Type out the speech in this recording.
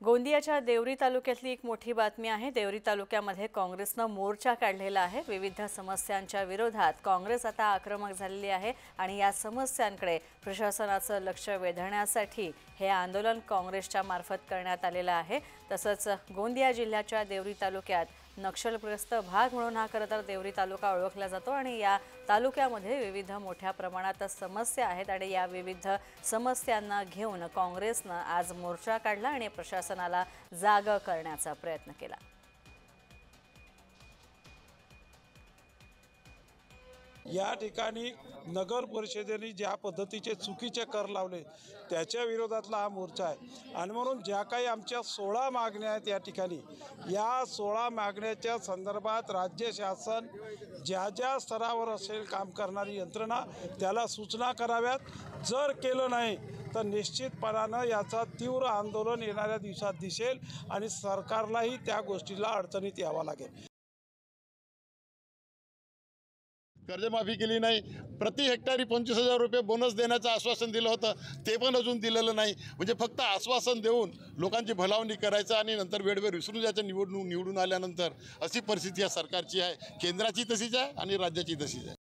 गोंदियाच्या देवरी तालुक्यातली एक मोठी बातमी आहे। देवरी तालुक्यामध्ये काँग्रेसनं मोर्चा काढलेला आहे। विविध समस्यांच्या विरोधात काँग्रेस आता आक्रमक झालेली आहे आणि या समस्यांकडे प्रशासनाचं लक्ष वेधण्यासाठी हे आंदोलन काँग्रेसच्या मार्फत करण्यात आलेलं आहे। तसंच गोंदिया जिल्ह्याच्या देवरी तालुक्यात नक्षलग्रस्त भाग म्हणून हा खरं तर देवरी तालुका ओळखला जातो आणि या तालुक्यामध्ये विविध मोठ्या प्रमाणात समस्या आहेत आणि या विविध समस्यांना घेऊन काँग्रेसनं आज मोर्चा काढला आणि प्रशासनाला जाग करण्याचा प्रयत्न केला। या ठिकाणी नगर परिषदेने ज्या पद्धतीचे चुकीचे कर लावले त्याच्या विरोधातला हा मोर्चा आहे आणि म्हणून ज्या काही आमच्या 16 मागण्या आहेत या ठिकाणी या 16 मागण्याच्या संदर्भात राज्य शासन ज्या स्तरावर असेल काम करणारी यंत्रणा त्याला सूचना कराव्यात। जर केलं नाही तर निश्चितपणाने याचा तीव्र आंदोलन येणाऱ्या दिवसात दिसेल आणि सरकारलाही त्या गोष्टीला अडचणीत यावं लागेल। कर्जमाफी केली नाही, प्रति हेक्टरी 25,000 रुपये बोनस देण्याचं आश्वासन दिलं होतं, ते पण अजून दिलेलं नाही। म्हणजे फक्त आश्वासन देऊन लोकांची भलावणी करायचं आणि नंतर वेळेवर विसरून जायचं निवडून आल्यानंतर अशी परिस्थिती या सरकारची आहे। केंद्राची तशीच आहे आणि राज्याची तशीच आहे।